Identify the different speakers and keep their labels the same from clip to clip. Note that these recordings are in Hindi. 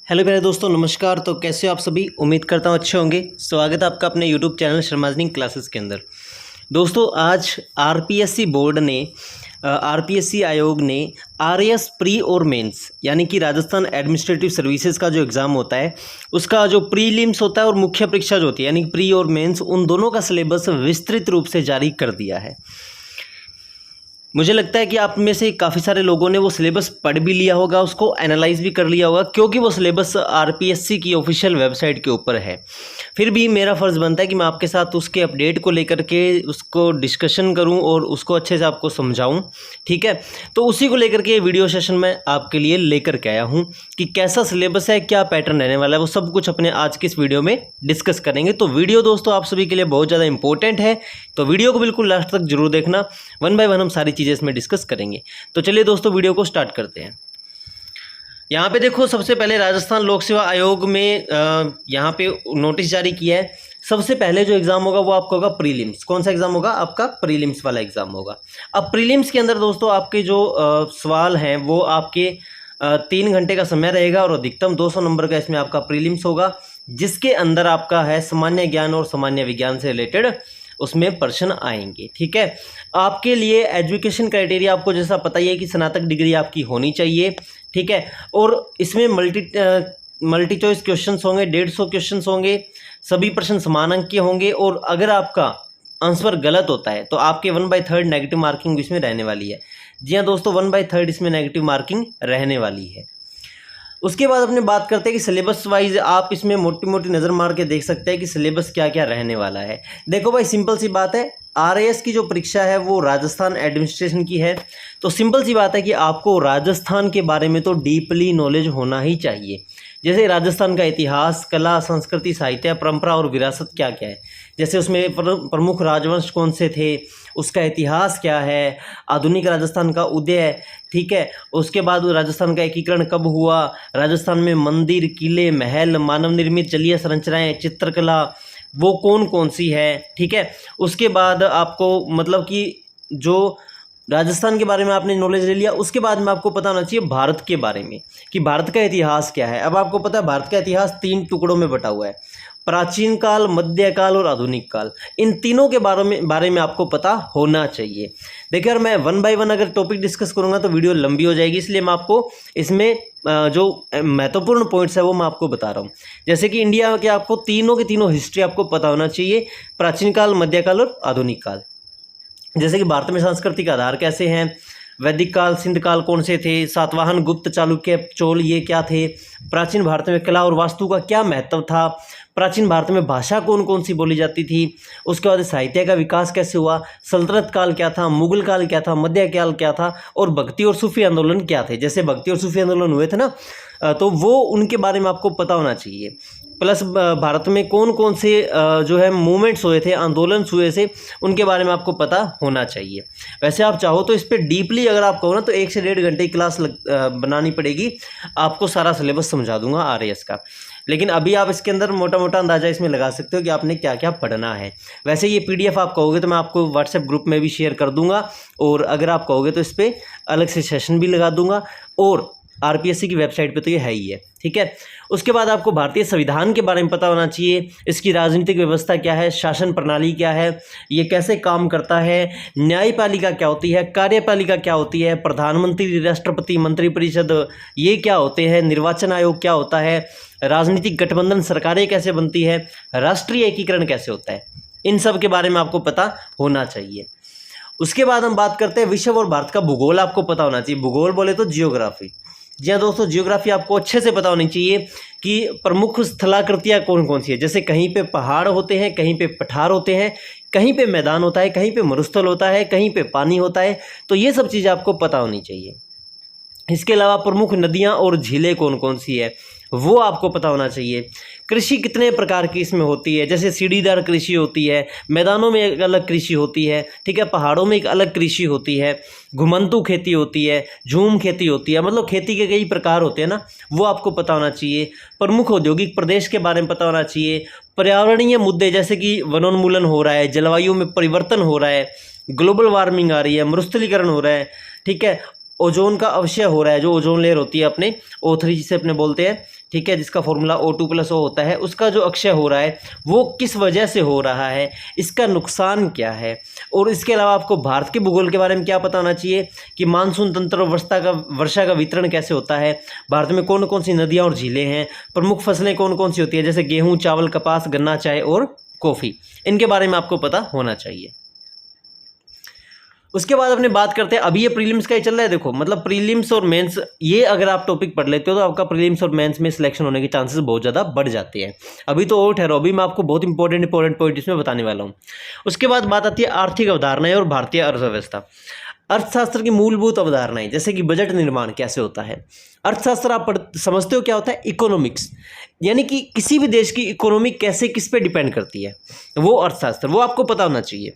Speaker 1: हेलो प्यारे दोस्तों, नमस्कार। तो कैसे हो आप सभी? उम्मीद करता हूँ अच्छे होंगे। स्वागत है आपका अपने यूट्यूब चैनल शर्माजनिंग क्लासेस के अंदर। दोस्तों, आज आरपीएससी बोर्ड ने आरपीएससी आयोग ने आरएएस प्री और मेंस यानी कि राजस्थान एडमिनिस्ट्रेटिव सर्विसेज का जो एग्ज़ाम होता है उसका जो प्रीलिम्स होता है और मुख्य परीक्षा जो होती है यानी प्री और मेंस, उन दोनों का सिलेबस विस्तृत रूप से जारी कर दिया है। मुझे लगता है कि आप में से काफ़ी सारे लोगों ने वो सिलेबस पढ़ भी लिया होगा, उसको एनालाइज भी कर लिया होगा, क्योंकि वो सिलेबस आरपीएससी की ऑफिशियल वेबसाइट के ऊपर है। फिर भी मेरा फ़र्ज़ बनता है कि मैं आपके साथ उसके अपडेट को लेकर के उसको डिस्कशन करूं और उसको अच्छे से आपको समझाऊं। ठीक है, तो उसी को लेकर के ये वीडियो सेशन मैं आपके लिए लेकर के आया हूँ कि कैसा सिलेबस है, क्या पैटर्न रहने वाला है, वो सब कुछ अपने आज की इस वीडियो में डिस्कस करेंगे। तो वीडियो दोस्तों आप सभी के लिए बहुत ज़्यादा इंपॉर्टेंट है, तो वीडियो को बिल्कुल लास्ट तक जरूर देखना। वन बाय वन हम सारी चीज़ें इसमें डिस्कस करेंगे। तो चलिए दोस्तों, वीडियो को स्टार्ट करते हैं। यहाँ पे देखो, सबसे पहले राजस्थान लोक सेवा आयोग में यहाँ पे नोटिस जारी किया है। सबसे पहले जो एग्ज़ाम होगा वो आपका होगा प्रीलिम्स। कौन सा एग्ज़ाम होगा? आपका प्रीलिम्स वाला एग्ज़ाम होगा। अब प्रीलिम्स के अंदर दोस्तों आपके जो सवाल हैं वो आपके 3 घंटे का समय रहेगा और अधिकतम 200 नंबर का इसमें आपका प्रीलिम्स होगा, जिसके अंदर आपका है सामान्य ज्ञान और सामान्य विज्ञान से रिलेटेड उसमें प्रश्न आएंगे। ठीक है, आपके लिए एजुकेशन क्राइटेरिया आपको जैसा पता ही है कि स्नातक डिग्री आपकी होनी चाहिए। ठीक है, और इसमें मल्टी चॉइस क्वेश्चंस होंगे, 150 क्वेश्चंस होंगे, सभी प्रश्न समान अंक के होंगे, और अगर आपका आंसर गलत होता है तो आपके 1/3 नेगेटिव मार्किंग इसमें रहने वाली है। जी हाँ दोस्तों, 1/3 इसमें नेगेटिव मार्किंग रहने वाली है। उसके बाद अपने बात करते हैं कि सिलेबस वाइज आप इसमें मोटी मोटी नज़र मार के देख सकते हैं कि सिलेबस क्या क्या रहने वाला है। देखो भाई, सिंपल सी बात है, आरएएस की जो परीक्षा है वो राजस्थान एडमिनिस्ट्रेशन की है, तो सिंपल सी बात है कि आपको राजस्थान के बारे में तो डीपली नॉलेज होना ही चाहिए। जैसे राजस्थान का इतिहास, कला, संस्कृति, साहित्य, परंपरा और विरासत क्या क्या है, जैसे उसमें प्रमुख राजवंश कौन से थे, उसका इतिहास क्या है, आधुनिक राजस्थान का उदय, ठीक है, उसके बाद राजस्थान का एकीकरण कब हुआ, राजस्थान में मंदिर, किले, महल, मानव निर्मित जलीय संरचनाएं, चित्रकला वो कौन कौन सी है। ठीक है, उसके बाद आपको मतलब कि जो राजस्थान के बारे में आपने नॉलेज ले लिया, उसके बाद में आपको पता होना चाहिए भारत के बारे में कि भारत का इतिहास क्या है। अब आपको पता है भारत का इतिहास 3 टुकड़ों में बटा हुआ है, प्राचीन काल, मध्यकाल और आधुनिक काल। इन तीनों के बारे में आपको पता होना चाहिए। देखिए, अगर मैं 1 बाय 1 अगर टॉपिक डिस्कस करूंगा तो वीडियो लंबी हो जाएगी, इसलिए मैं आपको इसमें जो महत्वपूर्ण पॉइंट्स है वो मैं आपको बता रहा हूँ। जैसे कि इंडिया के आपको तीनों के तीनों हिस्ट्री आपको पता होना चाहिए, प्राचीन काल, मध्यकाल और आधुनिक काल। जैसे कि भारत में सांस्कृतिक आधार कैसे हैं, वैदिक काल, सिंध काल कौन से थे, सातवाहन, गुप्त, चालुक्य, चोल ये क्या थे, प्राचीन भारत में कला और वास्तु का क्या महत्व था, प्राचीन भारत में भाषा कौन कौन सी बोली जाती थी, उसके बाद साहित्य का विकास कैसे हुआ, सल्तनत काल क्या था, मुगल काल क्या था, मध्यकाल क्या था, और भक्ति और सूफी आंदोलन क्या थे। जैसे भक्ति और सूफी आंदोलन हुए थे ना, तो वो उनके बारे में आपको पता होना चाहिए। प्लस भारत में कौन कौन से जो है मूवमेंट्स हुए थे, आंदोलन हुए थे, उनके बारे में आपको पता होना चाहिए। वैसे आप चाहो तो इस पर डीपली अगर आप कहो ना तो 1 से 1.5 घंटे की क्लास बनानी पड़ेगी, आपको सारा सिलेबस समझा दूंगा आरएएस का। लेकिन अभी आप इसके अंदर मोटा मोटा अंदाजा इसमें लगा सकते हो कि आपने क्या क्या पढ़ना है। वैसे ये पीडीएफ आप कहोगे तो मैं आपको व्हाट्सएप ग्रुप में भी शेयर कर दूंगा, और अगर आप कहोगे तो इस पर अलग से सेशन भी लगा दूंगा, और आरपीएससी की वेबसाइट पे तो ये है ही है। ठीक है, उसके बाद आपको भारतीय संविधान के बारे में पता होना चाहिए, इसकी राजनीतिक व्यवस्था क्या है, शासन प्रणाली क्या है, ये कैसे काम करता है, न्यायपालिका क्या होती है, कार्यपालिका क्या होती है, प्रधानमंत्री, राष्ट्रपति, मंत्रिपरिषद ये क्या होते हैं, निर्वाचन आयोग क्या होता है, राजनीतिक गठबंधन सरकारें कैसे बनती है, राष्ट्रीय एकीकरण कैसे होता है, इन सब के बारे में आपको पता होना चाहिए। उसके बाद हम बात करते हैं विश्व और भारत का भूगोल आपको पता होना चाहिए। भूगोल बोले तो जियोग्राफी। जी हाँ दोस्तों, जियोग्राफी आपको अच्छे से पता होनी चाहिए कि प्रमुख स्थलाकृतियाँ कौन कौन सी है। जैसे कहीं पे पहाड़ होते हैं, कहीं पे पठार होते हैं, कहीं पे मैदान होता है, कहीं पे मरुस्थल होता है, कहीं पे पानी होता है, तो ये सब चीज़ें आपको पता होनी चाहिए। इसके अलावा प्रमुख नदियाँ और झीलें कौन कौन सी है वो आपको पता होना चाहिए। कृषि कितने प्रकार की इसमें होती है, जैसे सीढ़ीदार कृषि होती है, मैदानों में एक अलग कृषि होती है, ठीक है, पहाड़ों में एक अलग कृषि होती है, घुमंतू खेती होती है, झूम खेती होती है, मतलब खेती के कई प्रकार होते हैं ना, वो आपको पता होना चाहिए। प्रमुख औद्योगिक प्रदेश के बारे में पता होना चाहिए। पर्यावरणीय मुद्दे जैसे कि वनोन्मूलन हो रहा है, जलवायु में परिवर्तन हो रहा है, ग्लोबल वार्मिंग आ रही है, मरुस्थलीकरण हो रहा है, ठीक है, ओजोन का अवक्षय हो रहा है, जो ओजोन लेयर होती है अपने O3 जिसे अपने बोलते हैं, ठीक है, जिसका फॉर्मूला O2+O होता है, उसका जो अक्षय हो रहा है वो किस वजह से हो रहा है, इसका नुकसान क्या है। और इसके अलावा आपको भारत के भूगोल के बारे में क्या पता होना चाहिए कि मानसून तंत्र और वर्षा का वितरण कैसे होता है, भारत में कौन कौन सी नदियाँ और झीलें हैं, प्रमुख फसलें कौन कौन सी होती है, जैसे गेहूँ, चावल, कपास, गन्ना, चाय और कॉफ़ी, इनके बारे में आपको पता होना चाहिए। उसके बाद अपने बात करते हैं, अभी ये प्रीलिम्स का ही चल रहा है, देखो मतलब प्रीलिम्स और मेंस, ये अगर आप टॉपिक पढ़ लेते हो तो आपका प्रीलिम्स और मेंस में सिलेक्शन होने के चांसेस बहुत ज़्यादा बढ़ जाते हैं। अभी तो और ठहरो, अभी मैं आपको बहुत इंपॉर्टेंट पॉइंट इसमें बताने वाला हूँ। उसके बाद बात आती है आर्थिक अवधारणाएं और भारतीय अर्थव्यवस्था। अर्थशास्त्र की मूलभूत अवधारणाएं, जैसे कि बजट निर्माण कैसे होता है। अर्थशास्त्र आप समझते हो क्या होता है, इकोनॉमिक्स, यानी कि किसी भी देश की इकोनॉमी कैसे किस पे डिपेंड करती है, वो अर्थशास्त्र, वो आपको पता होना चाहिए।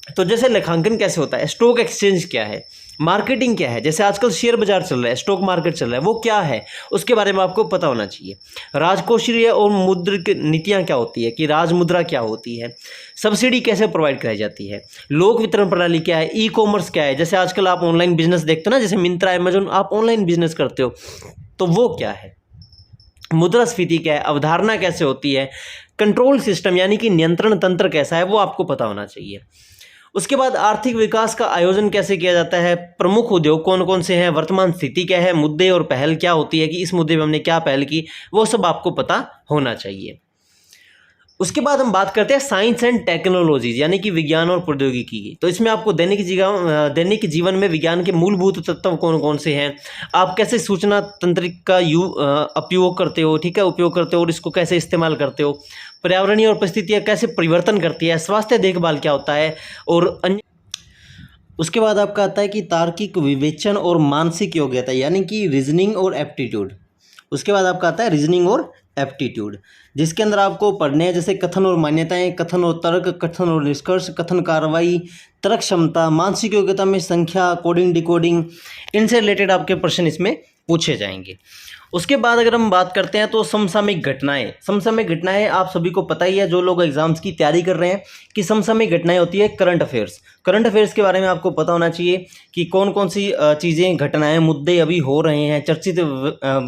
Speaker 1: तो जैसे लेखांकन कैसे होता है, स्टॉक एक्सचेंज क्या है, मार्केटिंग क्या है, जैसे आजकल शेयर बाजार चल रहा है, स्टॉक मार्केट चल रहा है, वो क्या है, उसके बारे में आपको पता होना चाहिए। राजकोषीय और मुद्रिक नीतियाँ क्या होती है, कि राजमुद्रा क्या होती है, सब्सिडी कैसे प्रोवाइड कराई जाती है, लोक वितरण प्रणाली क्या है, ई कॉमर्स क्या है, जैसे आजकल आप ऑनलाइन बिजनेस देखते हो ना, जैसे मिंत्रा, अमेजोन, आप ऑनलाइन बिजनेस करते हो, तो वो क्या है, मुद्रास्फीति क्या है, अवधारणा कैसे होती है, कंट्रोल सिस्टम यानी कि नियंत्रण तंत्र कैसा है, वो आपको पता होना चाहिए। उसके बाद आर्थिक विकास का आयोजन कैसे किया जाता है, प्रमुख उद्योग कौन कौन से हैं, वर्तमान स्थिति क्या है, मुद्दे और पहल क्या होती है, कि इस मुद्दे में हमने क्या पहल की, वो सब आपको पता होना चाहिए। उसके बाद हम बात करते हैं साइंस एंड टेक्नोलॉजीज, यानी कि विज्ञान और प्रौद्योगिकी की। तो इसमें आपको दैनिक जीवन में विज्ञान के मूलभूत तत्व कौन कौन से हैं, आप कैसे सूचना तंत्रिक का उपयोग करते हो, ठीक है, उपयोग करते हो और इसको कैसे इस्तेमाल करते हो, पर्यावरणीय और परिस्थितियाँ कैसे परिवर्तन करती है, स्वास्थ्य देखभाल क्या होता है, और अन्य। उसके बाद आपका आता है कि तार्किक विवेचन और मानसिक योग्यता, यानी कि रीजनिंग और एप्टीट्यूड। उसके बाद आपका आता है रीजनिंग और एप्टीट्यूड, जिसके अंदर आपको पढ़ने हैं जैसे कथन और मान्यताएं, कथन और तर्क, कथन और निष्कर्ष, कथन कार्रवाई, तर्क क्षमता, मानसिक योग्यता में संख्या, कोडिंग, डिकोडिंग, इनसे रिलेटेड आपके प्रश्न इसमें पूछे जाएंगे। उसके बाद अगर हम बात करते हैं तो समसामयिक घटनाएं। समसामयिक घटनाएं आप सभी को पता ही है, जो लोग एग्जाम्स की तैयारी कर रहे हैं, कि समसामयिक घटनाएं होती है करंट अफेयर्स। करंट अफेयर्स के बारे में आपको पता होना चाहिए कि कौन कौन सी चीज़ें, घटनाएं, मुद्दे अभी हो रहे हैं, चर्चित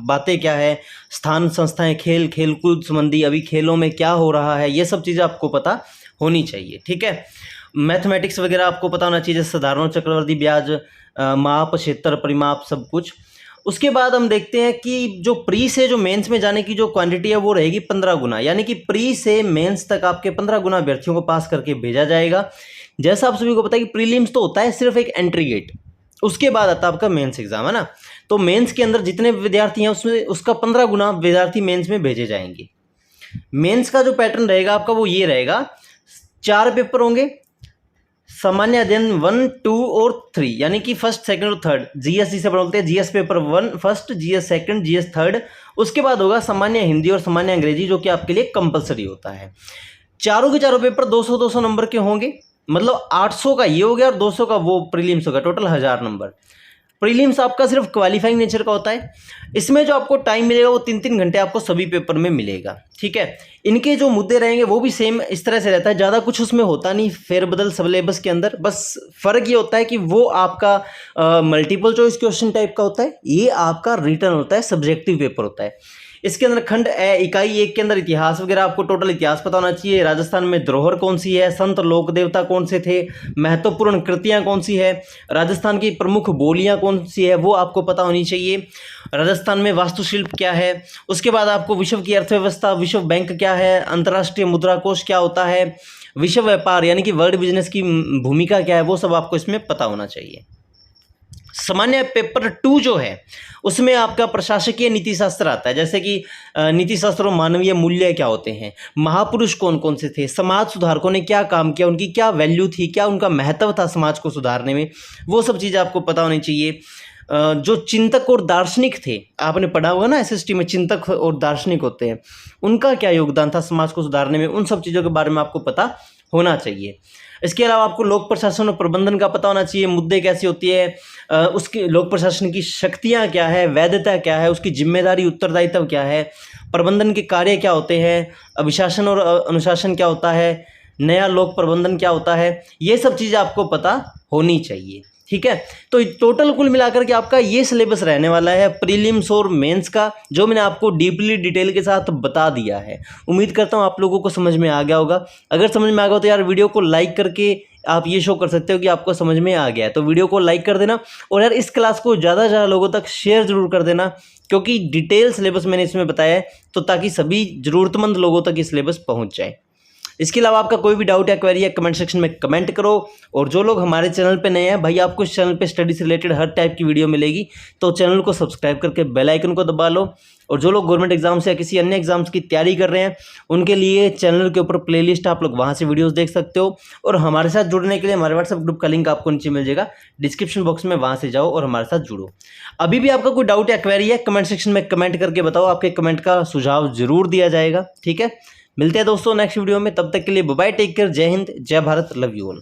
Speaker 1: बातें क्या है, स्थान, संस्थाएं, खेल, खेलकूद संबंधी अभी खेलों में क्या हो रहा है, ये सब चीज़ें आपको पता होनी चाहिए, ठीक है। मैथमेटिक्स वगैरह आपको पता होना चाहिए, जैसे साधारण, चक्रवर्ती ब्याज, माप, क्षेत्र, परिमाप, सब कुछ। उसके बाद हम देखते हैं कि जो प्री से जो मेंस में जाने की जो क्वांटिटी है वो रहेगी 15 गुना, यानी कि प्री से मेंस तक आपके 15 गुना अभ्यर्थियों को पास करके भेजा जाएगा। जैसा आप सभी को पता है कि प्रीलिम्स तो होता है सिर्फ एक एंट्री गेट, उसके बाद आता है आपका मेंस एग्जाम, है ना। तो मेंस के अंदर जितने विद्यार्थी हैं उसमें उसका 15 गुना विद्यार्थी मेंस में भेजे जाएंगे। मेंस का जो पैटर्न रहेगा आपका वो ये रहेगा, 4 पेपर होंगे, सामान्य अध्ययन 1, 2 और 3, यानी कि फर्स्ट, सेकंड और थर्ड। जीएस जिसे बोलते हैं, GS paper 1 first, GS second, GS third. उसके बाद होगा सामान्य हिंदी और सामान्य अंग्रेजी, जो कि आपके लिए कंपलसरी होता है। चारों के चारों पेपर 200-200 नंबर के होंगे, मतलब 800 का ये हो गया और 200 का वो प्रीलिम्स होगा, टोटल 1000 नंबर। प्रीलिम्स आपका सिर्फ क्वालिफाइंग नेचर का होता है। इसमें जो आपको टाइम मिलेगा वो 3-3 घंटे आपको सभी पेपर में मिलेगा, ठीक है। इनके जो मुद्दे रहेंगे वो भी सेम इस तरह से रहता है, ज़्यादा कुछ उसमें होता नहीं फेरबदल सिलेबस के अंदर। बस फ़र्क ये होता है कि वो आपका मल्टीपल चॉइस क्वेश्चन टाइप का होता है, ये आपका रिटन होता है, सब्जेक्टिव पेपर होता है। इसके अंदर खंड इकाई 1 के अंदर इतिहास वगैरह, आपको टोटल इतिहास पता होना चाहिए। राजस्थान में धरोहर कौन सी है, संत लोक देवता कौन से थे, महत्वपूर्ण कृतियाँ कौन सी है, राजस्थान की प्रमुख बोलियाँ कौन सी है, वो आपको पता होनी चाहिए। राजस्थान में वास्तुशिल्प क्या है। उसके बाद आपको विश्व की अर्थव्यवस्था, विश्व बैंक क्या है, अंतर्राष्ट्रीय मुद्रा कोष क्या होता है, विश्व व्यापार यानी कि वर्ल्ड बिजनेस की भूमिका क्या है, वो सब आपको इसमें पता होना चाहिए। सामान्य पेपर 2 जो है उसमें आपका प्रशासकीय नीति शास्त्र आता है, जैसे कि नीति शास्त्र और मानवीय मूल्य क्या होते हैं, महापुरुष कौन कौन से थे, समाज सुधारकों ने क्या काम किया, उनकी क्या वैल्यू थी, क्या उनका महत्व था समाज को सुधारने में, वो सब चीज़ें आपको पता होनी चाहिए। जो चिंतक और दार्शनिक थे, आपने पढ़ा होगा ना एसएसटी में, चिंतक और दार्शनिक होते हैं, उनका क्या योगदान था समाज को सुधारने में, उन सब चीज़ों के बारे में आपको पता होना चाहिए। इसके अलावा आपको लोक प्रशासन और प्रबंधन का पता होना चाहिए, मुद्दे कैसी होती है, उसकी लोक प्रशासन की शक्तियाँ क्या है, वैधता क्या है, उसकी जिम्मेदारी, उत्तरदायित्व क्या है, प्रबंधन के कार्य क्या होते हैं, अभिशासन और अनुशासन क्या होता है, नया लोक प्रबंधन क्या होता है, ये सब चीज़ें आपको पता होनी चाहिए, ठीक है। तो टोटल कुल मिलाकर के आपका ये सिलेबस रहने वाला है प्रीलिम्स और मेंस का, जो मैंने आपको डीपली डिटेल के साथ बता दिया है। उम्मीद करता हूँ आप लोगों को समझ में आ गया होगा। अगर समझ में आ गया तो यार वीडियो को लाइक करके आप ये शो कर सकते हो कि आपको समझ में आ गया है। तो वीडियो को लाइक कर देना और यार इस क्लास को ज़्यादा से ज़्यादा लोगों तक शेयर जरूर कर देना, क्योंकि डिटेल सिलेबस मैंने इसमें बताया है, तो ताकि सभी ज़रूरतमंद लोगों तक ये सिलेबस पहुँच जाए। इसके अलावा आपका कोई भी डाउट या क्वेरी है कमेंट सेक्शन में कमेंट करो। और जो लोग हमारे चैनल पे नए हैं भाई, आपको इस चैनल पे स्टडी से रिलेटेड हर टाइप की वीडियो मिलेगी, तो चैनल को सब्सक्राइब करके बेल आइकन को दबा लो। और जो लोग गवर्नमेंट एग्जाम्स या किसी अन्य एग्जाम्स की तैयारी कर रहे हैं उनके लिए चैनल के ऊपर प्लेलिस्ट, आप लोग वहाँ से वीडियोज़ देख सकते हो। और हमारे साथ जुड़ने के लिए हमारे व्हाट्सएप ग्रुप का लिंक आपको नीचे मिल जाएगा डिस्क्रिप्शन बॉक्स में, वहाँ से जाओ और हमारे साथ जुड़ो। अभी भी आपका कोई डाउट या क्वेरी है कमेंट सेक्शन में कमेंट करके बताओ, आपके कमेंट का सुझाव जरूर दिया जाएगा। ठीक है, मिलते हैं दोस्तों नेक्स्ट वीडियो में, तब तक के लिए बाय बाय, टेक केयर, जय हिंद, जय भारत, लव यू ऑल।